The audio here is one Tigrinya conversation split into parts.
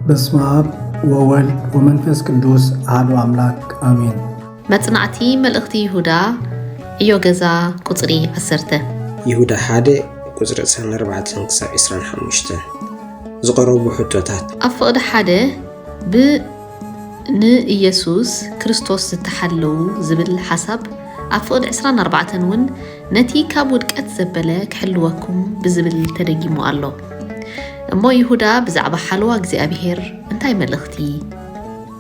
በስመ አብ ወወልድ ወመንፈስ ቅዱስ አሐዱ አምላክ አሜን። መጽናዕቲ መልእኽቲ ይሁዳ ኢዮገዛ ቁጽሪ 10 ይሁዳ 1 ቁጽሪ 24 ክሳብ 25 ዝቀረቡ ሕቶታት ኣፍቅድ 1 ንኢየሱስ ክርስቶስ ዝተሓለው ዝብል ሓሳብ ኣፍቅድ 24 ውን ነቲ ካብ ውድቀት ዘበለ ክሕልወኩም ብዝብል ተደጊሙ ኣሎ። እሞ ይሁዳ ብዛዕባ ሓልዋ እግዚአብሔር እንታይ መልእኽቲ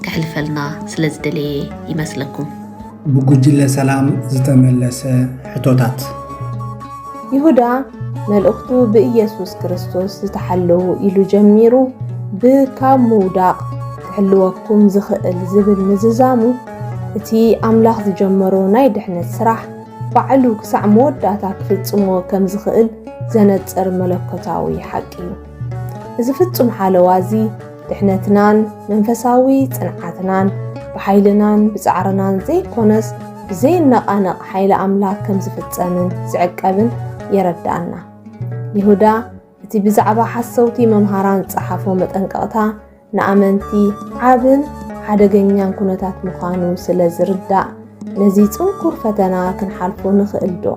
ክሕልፈልና ስለዝደለየ ይመስለኩም? ብጉጅለ ሰላም ዝተመለሰ ሕቶታት ይሁዳ መልእኽቱ ብኢየሱስ ክርስቶስ ዝተሓለው ኢሉ ጀሚሩ ብካብ ምውዳቕ ክሕልወኩም ዝኽእል ዝብል ምዝዛሙ እቲ ኣምላኽ ዝጀመሮ ናይ ድሕነት ስራሕ ባዕሉ ክሳዕ መወዳእታ ክፍጽሞ ከም ዝኽእል ዘነጽር መለኮታዊ ሓቂ እዩ። እዚ ፍጹም ሓለዋ እዚ ድሕነትናን መንፈሳዊ ጽንዓትናን ብሓይልናን ብጻዕርናን ዘይኮነስ ብዘይነቓነቕ ሓይሊ ኣምላኽ ከም ዝፍጸምን ዝዕቀብን የረዳእና። ይሁዳ እቲ ብዛዕባ ሓሰውቲ መምሃራን ጸሓፎ መጠንቀቕታ ንኣመንቲ ዓብን ሓደገኛን ኩነታት ምዃኑ ስለ ዝርዳእ ነዚ ጽንኩር ፈተና ክንሓልፎ ንኽእል ዶ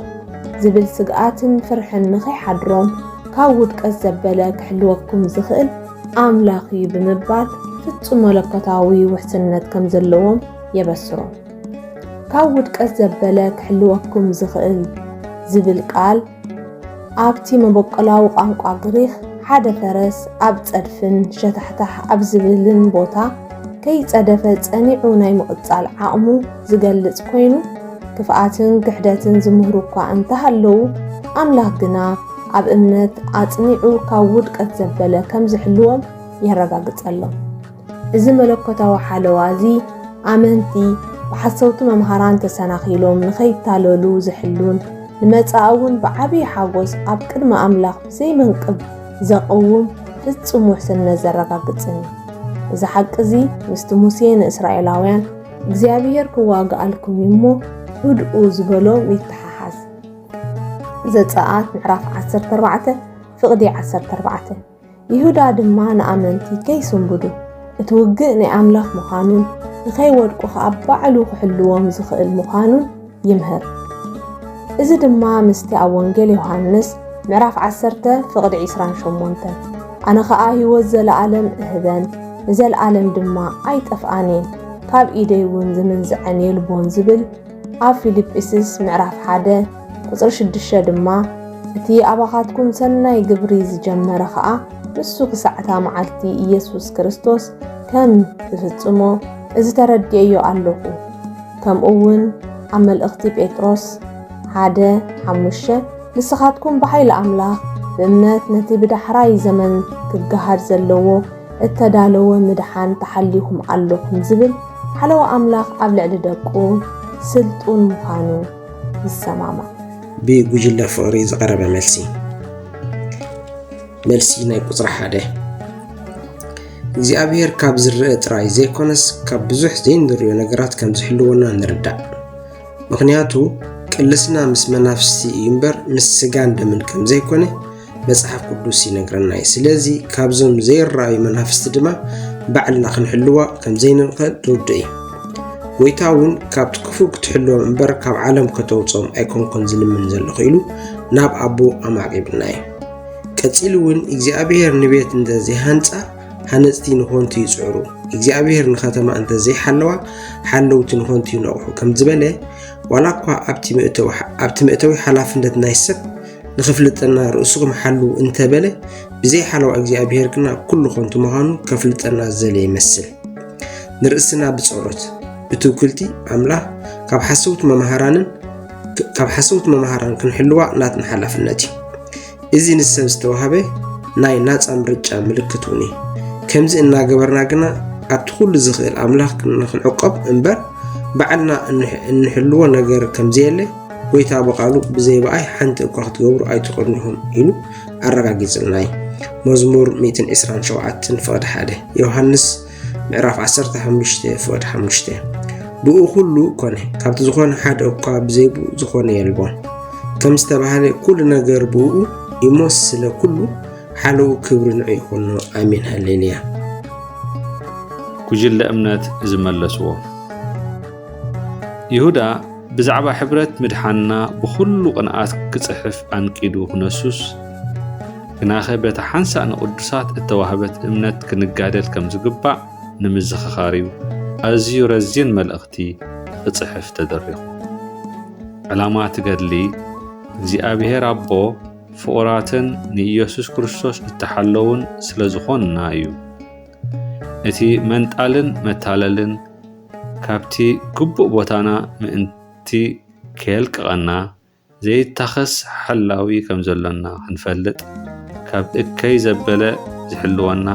ዝብል ስግኣትን ፍርሕን ንኸይሓድሮም ካብ ውድቀት ዘበለ ክሕልወኩም ዝኽእል ኣምላኺ ብምባል ፍጹም መለኮታዊ ውሕስነት ከም ዘለዎም የበስሮም። ካብ ውድቀት ዘበለ ክሕልወኩም ዝኽእል ዝብል ቃል ኣብቲ መበቆላዊ ቋንቋ ግሪክ ሓደ ፈረስ ኣብ ጸድፍን ሸታሕታሕ ኣብ ዝብልን ቦታ ከይጸደፈ ጸኒዑ ናይ ምቕጻል ዓቕሙ ዝገልጽ ኮይኑ ክፍኣትን ክሕደትን ዝምህሩ እኳ እንተሃለዉ ኣምላኽ ግና ኣብ እምነት ኣጽኒዑ ካብ ውድቀት ዘበለ ከም ዝሕልዎም የረጋግጸሎም። እዚ መለኮታዊ ሓለዋ እዚ ኣመንቲ ብሓሰውቲ መምሃራን ተሰናኺሎም ንኸይታለሉ ዝሕሉን ንመጻእውን ብዓብዪ ሓጎስ ኣብ ቅድሚ ኣምላኽ ብዘይመንቅብ ዘቕውም ፍጹም ውሕስነት ዘረጋግጽን እዩ። እዚ ሓቂ እዚ ምስቲ ሙሴ ንእስራኤላውያን እግዚኣብሔር ክዋግኣልኩም እሞ ህድኡ ዝበሎም ይተሓሓዝ። ዘጸአት ምዕራፍ 14 ፍቕዲ 14 ይሁዳ ድማ ንኣመንቲ ከይስንብዱ እቲ ውግእ ናይ ኣምላኽ ምዃኑን ንኸይወድቁ ኣብ ባዕሉ ክሕልዎም ዝኽእል ምዃኑን ይምህር። እዚ ድማ ምስቲ ኣብ ወንጌል ዮሃንስ ምዕራፍ 10 ፍቕዲ 28 ኣነ ኸኣ ህይወት ዘለዓለም እህበን ንዘለዓለም ድማ ኣይጠፍኣኔን ካብ ኢደይ እውን ዝምንዝዐን የልቦን ዝብል ኣብ ፊልጵስዩስ ምዕራፍ 1 ቁጽሪ 6 ድማ እቲ ኣባኻትኩም ሰናይ ግብሪ ዝጀመረ ኸኣ ንሱ ክሳዕታ መዓልቲ ኢየሱስ ክርስቶስ ከም ዝፍጽሞ እዚ ተረድየዮ ኣለኹ። ከምኡውን ኣብ መልእኽቲ ጴጥሮስ 1:5 ንስኻትኩም ብሓይሊ ኣምላኽ ብእምነት ነቲ ብዳሕራይ ዘመን ክገሃድ ዘለዎ እተዳለወ ምድሓን ተሓሊኹም ኣለኹም ዝብል ሓለዋ ኣምላኽ ኣብ ልዕሊ ደቁ ስልጡን ምዃኑ ይሰማማ። ብጉጅለ ፍቕሪ ዝቐረበ መልሲ ናይ ቁጽሪ 1 እግዚኣብሔር ካብ ዝርአ ጥራይ ዘይኮነስ ካብ ብዙሕ ዘይንድርዮ ነገራት ከም ዝሕልወና ንርዳእ። ምክንያቱ ቅልስና ምስ መናፍስቲ እዩ እምበር ምስ ስጋን ደምን ከም ዘይኮነ መጽሓፍ ቅዱስ ይነግረና እዩ። ስለዚ ካብዞም ዘይረኣዩ መናፍስቲ ድማ ባዕልና ክንሕልዋ ከም ዘይንኽእል ርዱእ እዩ። ጎይታ እውን ካብቲ ክፉእ ክትሕልዎም እምበር ካብ ዓለም ከተውፅኦም ኣይኮንኮን ዝልምን ዘለኹ ኢሉ ናብ ኣቦ ኣማቒብና እዩ። ቀፂሉ እውን እግዚኣብሔር ንቤት እንተዘይሃንፃ ሃነፅቲ ንኾንቲ ይፅዕሩ፣ እግዚኣብሔር ንኸተማ እንተዘይሓለዋ ሓለውቲ ንኾንቲ ይነቕሑ ከም ዝበለ ዋላ እኳ ኣብቲ መእተዊ ሓላፍነት ናይ ሰብ ንኽፍልጠና ርእስኹም ሓልው እንተበለ ብዘይ ሓለዋ እግዚኣብሔር ግና ኩሉ ኾንቲ ምዃኑ ከፍልጠና ዘለ ይመስል። ንርእስና ብጸሎት ብትውክልቲ ኣምላኽ ካብ ሓሰውቲ መምሃራን ክንሕልዋ ናትና ሓላፍነት እዩ። እዚ ንሰብ ዝተዋህበ ናይ ናፃ ምርጫ ምልክት እውን እዩ። ከምዚ እናገበርና ግና ኣብቲ ኩሉ ዝኽእል ኣምላኽ ክንዕቀብ እምበር ባዕልና እንሕልዎ ነገር ከምዘየለ ጎይታ በቃሉ ብዘይ በኣይ ሓንቲ እኳ ክትገብሩ ኣይትኽእሉኹም ኢሉ ኣረጋጊጽልና እዩ። መዝሙር 127 ፍቕዲ 1 ዮሃንስ ምዕራፍ 15 ፍቕዲ 5 ብኡ ኩሉ ኮነ ካብቲ ዝኾነ ሓደ እኳ ብዘይቡ ዝኾነ የልቦን ከም ዝተባህለ ኩሉ ነገር ብኡ ይሞስ ስለ ኩሉ ሓለው ክብሪ ንዑ ይኹኑ። ኣሜን ሃሌሉያ። ጉጅለ እምነት ዝመለስዎ ይሁዳ ብዛዕባ ሕብረት ምድሓንና ብኩሉ ቅንኣት ክጽሕፍ አንቂዱ ክነሱስ ግናኸ በታ ሓንሳእ ንቅዱሳት እተዋህበት እምነት ክንጋደል ከም ዝግባእ ንምዝኽኻር እዩ ኣዝዩ ረዚን መልእኽቲ ክጽሕፍ ተደሪኹ ዕላማ ትገድሊ እግዚኣብሔር ኣቦ ፍቑራትን ንኢየሱስ ክርስቶስ እተሓለውን ስለ ዝኾንና እዩ እቲ መንጣልን መታለልን ካብቲ ግቡእ ቦታና ምእንቲ ከየልቅቐና ዘይታኸስ ሓላዊ ከም ዘለና ክንፈልጥ ካብ እከይ ዘበለ ዝሕልወና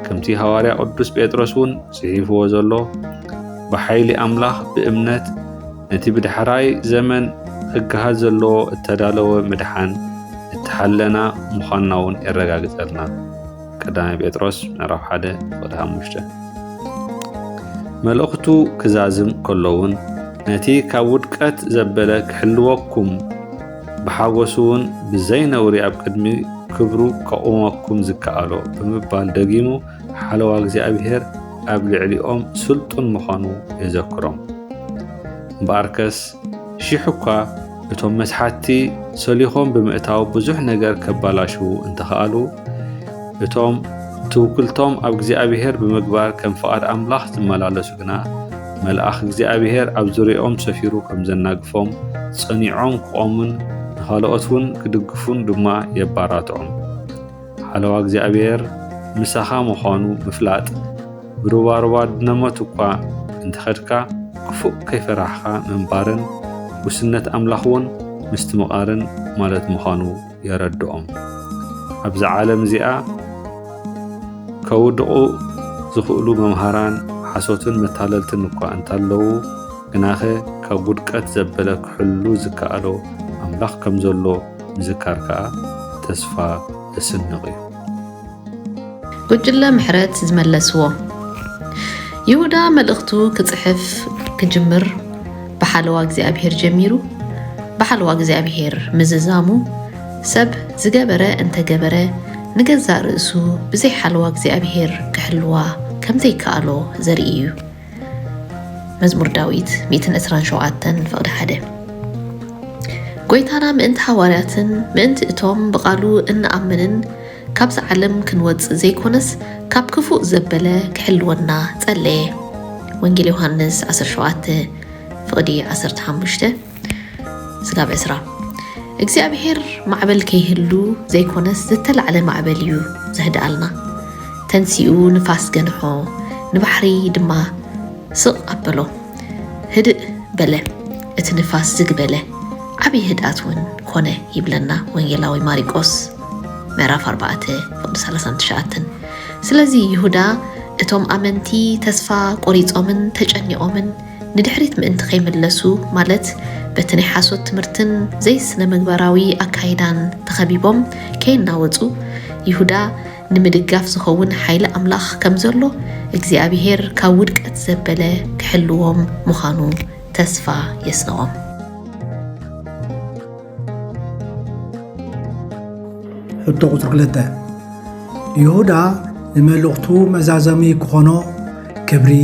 ከምቲ ሐዋርያ ቅዱስ ጴጥሮስ እውን ጽሒፍዎ ዘሎ ብሓይሊ ኣምላኽ ብእምነት ነቲ ብድሕራይ ዘመን ክገሃድ ዘለዎ እተዳለወ ምድሓን እተሓለና ምዃንና እውን የረጋግጸልና ቀዳማይ ጴጥሮስ ምዕራፍ 1:5 መልእኽቱ ክዛዝም ከሎውን ነቲ ካብ ውድቀት ዘበለ ክሕልወኩም ብሓጎሱ እውን ብዘይነውሪ ኣብ ቅድሚ ክብሩ ከቆመኩም ዝከኣሎ ብምባል ደጊሙ ሓለዋ እግዚኣብሔር ኣብ ልዕሊኦም ስልጡን ምዃኑ የዘክሮም እምበኣርከስ ሽሕ እኳ እቶም መስሓቲ ሰሊኾም ብምእታው ብዙሕ ነገር ከባላሽው እንተኽኣሉ እቶም ትውክልቶም ኣብ እግዚኣብሔር ብምግባር ከም ፍቓድ ኣምላኽ ዝመላለሱ ግና መልኣኽ እግዚኣብሔር ኣብ ዙርያኦም ሰፊሩ ከም ዘናግፎም ጸኒዖም ክቆሙን ንኻልኦት እውን ክድግፉን ድማ የባራትዖም ሓለዋ እግዚኣብሔር ምሳኻ ምዃኑ ምፍላጥ ብሩባሩባ ድነመት እኳ እንተኸድካ ክፉእ ከይፈራሕኻ ምንባርን ውስነት ኣምላኽ እውን ምስቲ ምቓርን ማለት ምዃኑ የረድኦም ኣብዛ ዓለም እዚኣ ከውድቑ ዝኽእሉ መምሃራን ሓሶትን መታለልትን እኳ እንተለዉ ግናኸ ካብ ውድቀት ዘበለ ክሕሉ ዝከኣሎ ኣምላኽ ከም ዘሎ ምዝካር ከዓ ተስፋ ዘስንቕ እዩ ጉጅለ ምሕረት ዝመለስዎ ይሁዳ መልእኽቱ ክጽሕፍ ክጅምር ብሓለዋ እግዚኣብሔር ጀሚሩ ብሓለዋ እግዚኣብሔር ምዝዛሙ ሰብ ዝገበረ እንተገበረ ንገዛእ ርእሱ ብዘይ ሓለዋ እግዚኣብሔር ክሕልዋ ከም ዘይከኣሎ ዘርኢ እዩ መዝሙር ዳዊት 127:1 ጎይታና ምእንቲ ሐዋርያትን ምእንቲ እቶም ብቓሉ እንኣምንን ካብዚ ዓለም ክንወፅእ ዘይኮነስ ካብ ክፉእ ዘበለ ክሕልወና ጸለየ ወንጌል ዮሐንስ 17:15 ስጋብ 20 እግዚአብሔር ማዕበል ከይህሉ ዘይኮነስ ዝተላዕለ ማዕበል እዩ ዘህድኣልና ተንሲኡ ንፋስ ገንሖ ንባሕሪ ድማ ስቕ ኣበሎ ህድእ በለ እቲ ንፋስ ዝግበለ ዓብይ ህድኣት እውን ኮነ ይብለና ወንጌላዊ ማሪቆስ ምዕራፍ 4:39 ስለዚ ይሁዳ እቶም ኣመንቲ ተስፋ ቆሪጾምን ተጨኒቖምን ንድሕሪት ምእንቲ ከይመለሱ ማለት በቲ ናይ ሓሶት ትምህርትን ዘይስነ ምግባራዊ ኣካይዳን ተኸቢቦም ከይናወፁ ይሁዳ ንምድጋፍ ዝኸውን ሓይሊ ኣምላኽ ከም ዘሎ እግዚኣብሔር ካብ ውድቀት ዘበለ ክሕልዎም ምዃኑ ተስፋ የስንቖም ሕቶ ቁጥሪ 2 ይሁዳ ንመልእኽቱ መዛዘሚ ክኾኖ ክብሪ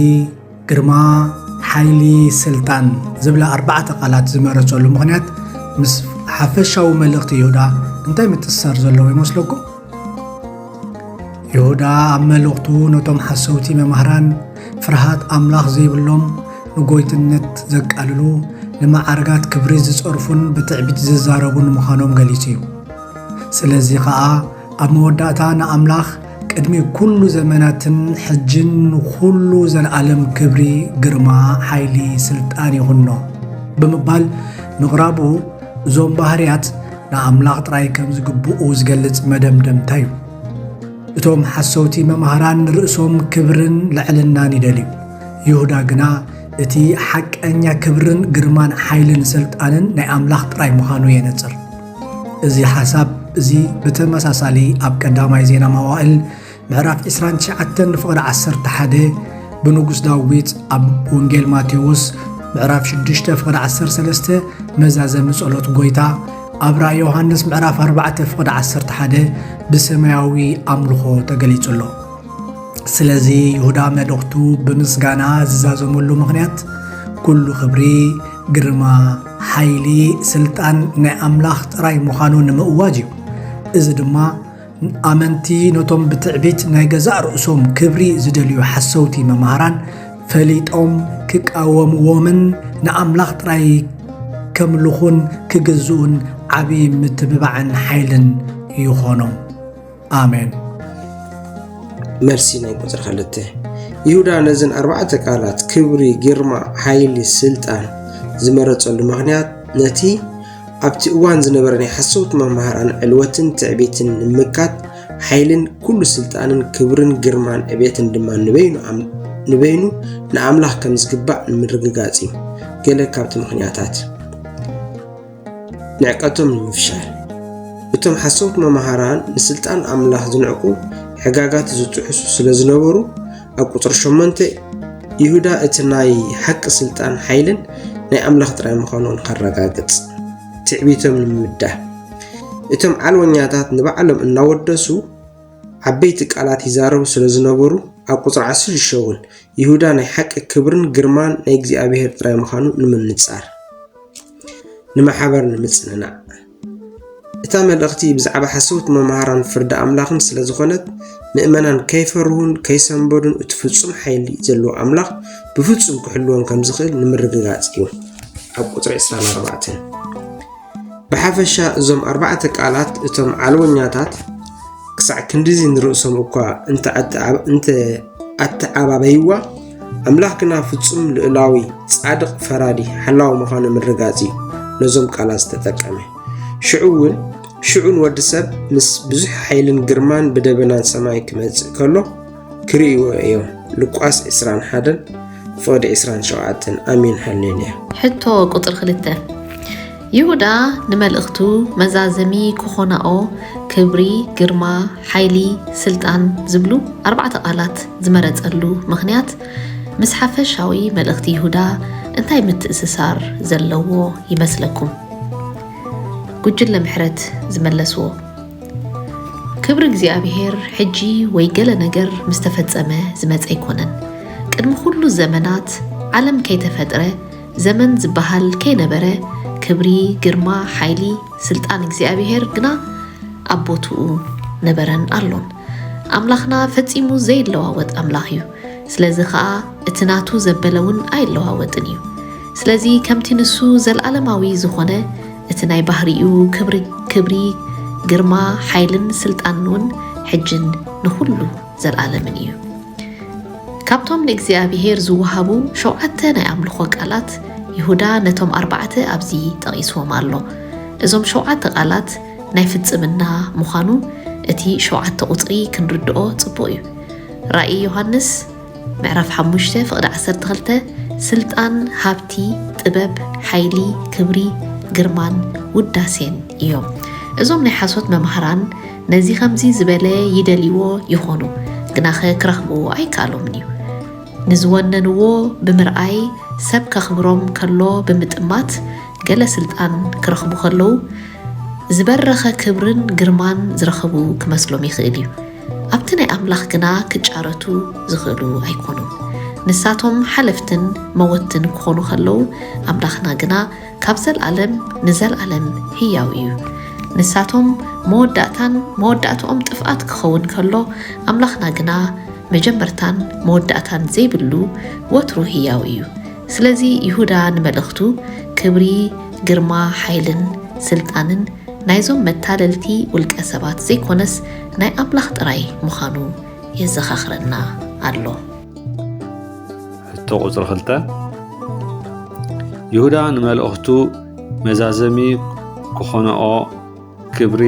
ግርማ ሓይሊ ስልጣን ዝብላ 4 ቃላት ዝመረፀሉ ምክንያት ምስ ሓፈሻዊ መልእኽቲ ይሁዳ እንታይ ምትሳር ዘለዎ ይመስለኩም? ይሁዳ ኣብ መልእኽቱ ነቶም ሓሰውቲ መምህራን ፍርሃት ኣምላኽ ዘይብሎም ንጎይትነት ዘቃልሉ ንማዕርጋት ክብሪ ዝፀርፉን ብትዕቢት ዝዛረቡን ምዃኖም ገሊጹ እዩ ስለዚ ከዓ ኣብ መወዳእታ ንኣምላኽ ቅድሚ ኩሉ ዘመናትን ሕጅን ኩሉ ዘለዓለም ክብሪ ግርማ ሓይሊ ስልጣን ይኹኖ ብምባል ምቕራቡ እዞም ባህርያት ንኣምላኽ ጥራይ ከም ዝግብኡ ዝገልጽ መደምደምታ እዩ እቶም ሓሰውቲ መምህራን ርእሶም ክብርን ልዕልናን ይደልዩ ይሁዳ ግና እቲ ሓቀኛ ክብርን ግርማን ሓይልን ስልጣንን ናይ ኣምላኽ ጥራይ ምዃኑ የነጽር እዚ ሓሳብ እዚ ብተመሳሳሊ ኣብ ቀዳማይ ዜና መዋዕል ምዕራፍ 29:11 ብንጉስ ዳዊት ኣብ ወንጌል ማቴዎስ ምዕራፍ 6:13 መዛዘሚ ጸሎት ጎይታ ኣብ ራእይ ዮሐንስ ምዕራፍ 4:11 ብሰማያዊ ኣምልኾ ተገሊጹሎ ስለዚ ይሁዳ መልእኽቱ ብምስጋና ዝዛዘመሉ ምኽንያት ኩሉ ክብሪ ግርማ ሓይሊ ስልጣን ናይ ኣምላኽ ጥራይ ምዃኑ ንምእዋጅ እዩ። እዚ ድማ ኣመንቲ ነቶም ብትዕቢት ናይ ገዛእ ርእሶም ክብሪ ዝደልዩ ሓሰውቲ መምሃራን ፈሊጦም ክቃወምዎምን ንኣምላኽ ጥራይ ከምልኹን ክግዝኡን ዓብዪ ምትብባዕን ሓይልን ይኾኖም። ኣሜን። መርሲ ናይ ቁፅሪ 2 ይሁዳ ነዘን 4 ቃላት ክብሪ ግርማ ሓይሊ ስልጣን ዝመረፀሉ ምኽንያት ነቲ ኣብቲ እዋን ዝነበረ ናይ ሓሰውቲ መምሃራን ዕልወትን ትዕቢትን ንምካት ሓይልን ኩሉ ስልጣንን ክብርን ግርማን ዕቤትን ድማ ንበይኑ ንኣምላኽ ከም ዝግባእ ንምርግጋፅ እዩ። ገለ ካብቲ ምኽንያታት ንዕቀቶም ንምፍሻል እቶም ሓሰውቲ መምሃራን ንስልጣን ኣምላኽ ዝንዕቁ ሕጋጋት ዝጥሕሱ ስለ ዝነበሩ ኣብ ቁፅሪ 8 ይሁዳ እቲ ናይ ሓቂ ስልጣን ሓይልን ናይ ኣምላኽ ጥራይ ምዃኑን ከረጋግፅ ትዕቢቶም ንምምዳህ እቶም ዓልወኛታት ንባዕሎም እናወደሱ ዓበይቲ ቃላት ይዛረቡ ስለ ዝነበሩ ኣብ ቁፅሪ 16 ይሁዳ ናይ ሓቂ ክብርን ግርማን ናይ እግዚኣብሔር ጥራይ ምዃኑ ንምንጻር ንማሕበር ንምጽንናዕ እታ መልእኽቲ ብዛዕባ ሓሰውቲ መምሃራን ፍርዲ ኣምላኽን ስለ ዝኾነት ምእመናን ከይፈርሁን ከይሰንበዱን እቲ ፍጹም ሓይሊ ዘለዎ ኣምላኽ ብፍጹም ክሕልዎም ከም ዝኽእል ንምርግጋፅ እዩ። ኣብ ቁፅሪ 24 ብሓፈሻ እዞም 4 ቃላት እቶም ዓልወኛታት ክሳዕ ክንዲዚ ንርእሶም እኳ እንተ ኣተዓባበይዋ ኣምላኽና ፍጹም ልዕላዊ ጻድቕ ፈራዲ ሓላዊ ምዃኑ ምርጋፅ እዩ ነዞም ቃላት ዝተጠቀመ ሽዑን ወዲ ሰብ ምስ ብዙሕ ሓይልን ግርማን ብደበናን ሰማይ ክመጽእ ከሎ ክርእይዎ እዮም። ሉቃስ 21 ፍቕዲ 27 ኣሜን ሃሌሉያ። ሕቶ ቁጥሪ 2 ይሁዳ ንመልእኽቱ መዛዘሚ ክኾነኦ ክብሪ ግርማ ሓይሊ ስልጣን ዝብሉ 4 ቃላት ዝመረፀሉ ምኽንያት ምስ ሓፈሻዊ መልእኽቲ ይሁዳ እንታይ ምትእስሳር ዘለዎ ይመስለኩም? ጉጅለ ምሕረት ዝመለስዎ ክብሪ እግዚኣብሔር ሕጂ ወይ ገለ ነገር ምስ ተፈጸመ ዝመፀ ኣይኮነን። ቅድሚ ኩሉ ዘመናት ዓለም ከይተፈጥረ ዘመን ዝበሃል ከይነበረ ክብሪ ግርማ ሓይሊ ስልጣን እግዚኣብሔር ግና ኣቦትኡ ነበረን ኣሎን። ኣምላኽና ፈጺሙ ዘይለዋወጥ ኣምላኽ እዩ። ስለዚ ከዓ እቲ ናቱ ዘበለውን ኣይለዋወጥን እዩ። ስለዚ ከምቲ ንሱ ዘለዓለማዊ ዝኾነ እቲ ናይ ባህሪኡ ክብሪ ግርማ ሓይልን ስልጣንን እውን ሕጅን ንኹሉ ዘለዓለምን እዩ። ካብቶም ንእግዚኣብሔር ዝወሃቡ 7 ናይ ኣምልኾ ቃላት ይሁዳ ነቶም 4 ኣብዚ ጠቒስዎም ኣሎ። እዞም 7 ቃላት ናይ ፍጽምና ምዃኑ እቲ 7 ቁፅሪ ክንርድኦ ጽቡቕ እዩ። ራእይ ዮሃንስ ምዕራፍ 5 ፍቕዲ 12 ስልጣን ሃብቲ ጥበብ ሓይሊ ክብሪ ግርማን ውዳሴን እዮም። እዞም ናይ ሓሶት መምሃራን ነዚ ከምዚ ዝበለ ይደልይዎ ይኾኑ ግናኸ ክረኽብዎ ኣይከኣሎምን እዩ። ንዝወነንዎ ብምርኣይ ሰብ ከኽብሮም ከሎ ብምጥማት ገለ ስልጣን ክረኽቡ ከለዉ ዝበረኸ ክብርን ግርማን ዝረኸቡ ክመስሎም ይኽእል እዩ። ኣብቲ ናይ ኣምላኽ ግና ክጫረቱ ዝኽእሉ ኣይኮኑን። ንሳቶም ሓለፍትን መወትን ክኾኑ ከለዉ ኣምላኽና ግና ካብ ዘለዓለም ንዘለዓለም ህያው እዩ። ንሳቶም መወዳእትኦም ጥፍኣት ክኸውን ከሎ ኣምላኽና ግና መጀመርታን መወዳእታን ዘይብሉ ወትሩ ህያው እዩ። ስለዚ ይሁዳ ንመልእኽቱ ክብሪ ግርማ ሓይልን ስልጣንን ናይዞም መታለልቲ ውልቀ ሰባት ዘይኮነስ ናይ ኣምላኽ ጥራይ ምዃኑ የዘኻኽረና ኣሎ። ሕቶ ቁፅሪ 2 ይሁዳ ንመልእኽቱ መዛዘሚ ክኾነኦ ክብሪ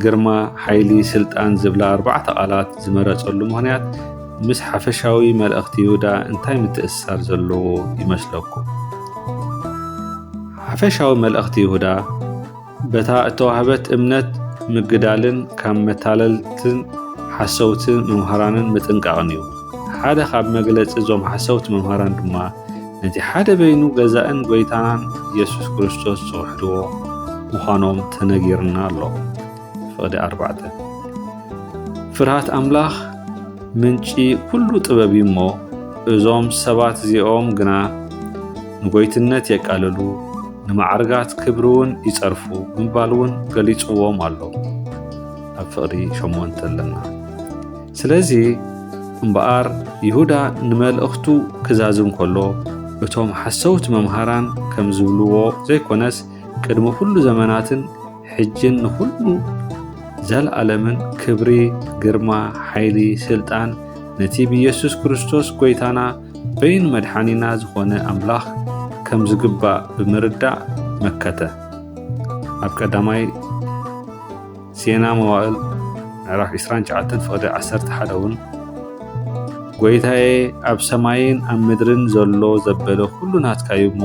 ግርማ ሓይሊ ስልጣን ዝብላ 4 ቃላት ዝመረፀሉ ምኽንያት ምስ ሓፈሻዊ መልእኽቲ ይሁዳ እንታይ ምትእስሳር ዘለዎ ይመስለኩም? ሓፈሻዊ መልእኽቲ ይሁዳ በታ እተዋህበት እምነት ምግዳልን ካብ መታለልትን ሓሰውትን መምሃራንን ምጥንቃቕን እዩ። ሓደ ካብ መግለፂ እዞም ሓሰውቲ መምሃራን ድማ ነቲ ሓደ በይኑ ገዛእን ጎይታናን ኢየሱስ ክርስቶስ ዝውሕድዎ ምዃኖም ተነጊርና ኣሎ። ፍቕዲ 4 ፍርሃት ኣምላኽ ምንጪ ኩሉ ጥበብ እሞ እዞም ሰባት እዚኦም ግና ንጎይትነት የቃልሉ ንማዕርጋት ክብሪ እውን ይጸርፉ ምባል እውን ገሊጽዎም ኣሎ ኣብ ፍቕሪ 8 ኣለና። ስለዚ እምበኣር ይሁዳ ንመልእኽቱ ክዛዝም ከሎ እቶም ሓሰውቲ መምሃራን ከም ዝብልዎ ዘይኮነስ ቅድሚ ኩሉ ዘመናትን ሕጅን ንኩሉ ዘለዓለምን ክብሪ ግርማ ሓይሊ ስልጣን ነቲ ብኢየሱስ ክርስቶስ ጎይታና በይን መድሓኒና ዝኾነ ኣምላኽ ከም ዝግባእ ብምርዳእ መከተ። ኣብ ቀዳማይ ዜና መዋዕል ምዕራፍ 29 ፍቕዲ 11 እውን ጎይታዬ ኣብ ሰማይን ኣብ ምድርን ዘሎ ዘበለ ኩሉ ናትካዩ እሞ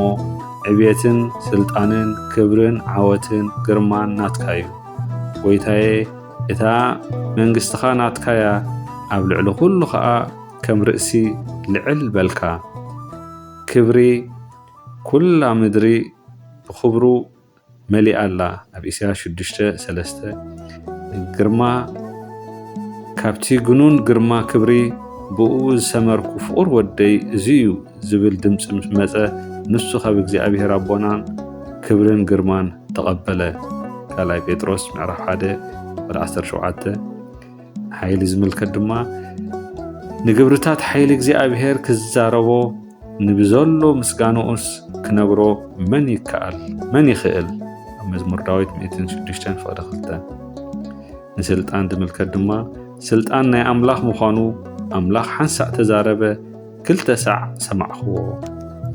ዕብየትን ስልጣንን ክብርን ዓወትን ግርማን ናትካዩ ጎይታዬ እታ መንግስትኻ ናትካያ ኣብ ልዕሊ ኩሉ ከዓ ከም ርእሲ ልዕል በልካ ክብሪ ኩላ ምድሪ ብክብሩ መሊኣላ ኣብ ኢሳይያስ 6:3 ግርማ ካብቲ ግኑን ግርማ ክብሪ ብኡ ዝሰመርኩ ፍቁር ወደይ እዙዩ ዝብል ድምፂ ምስ መፀ ንሱ ካብ እግዚኣብሔር ኣቦናን ክብርን ግርማን ተቐበለ። ካልኣይ ጴጥሮስ ምዕራፍ 1:17 ሓይሊ ዝምልከት ድማ ንግብርታት ሓይሊ እግዚኣብሔር ክዛረቦ ንብዘሎ ምስጋንኡስ ክነግሮ መን ይኽእል? ኣብ መዝሙር ዳዊት 106:2 ንስልጣን ዝምልከት ድማ ስልጣን ናይ ኣምላኽ ምዃኑ ኣምላኽ ሓንሳእ ተዛረበ 2 ሰዕ ሰማዕኽዎ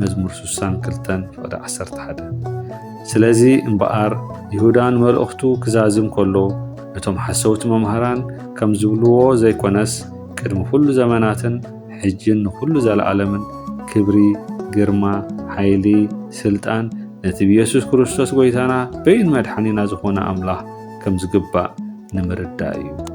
መዝሙር 62:11 ስለዚ እምበኣር ይሁዳን መልእኽቱ ክዛዝም ከሎ እቶም ሓሰውቲ መምሃራን ከም ዝብልዎ ዘይኮነስ ቅድሚ ኩሉ ዘመናትን ሕጅን ንኩሉ ዘለዓለምን ክብሪ ግርማ ሓይሊ ስልጣን ነቲ ብኢየሱስ ክርስቶስ ጎይታና በይን መድሓኒና ዝኾነ ኣምላኽ ከም ዝግባእ ንምርዳእ እዩ።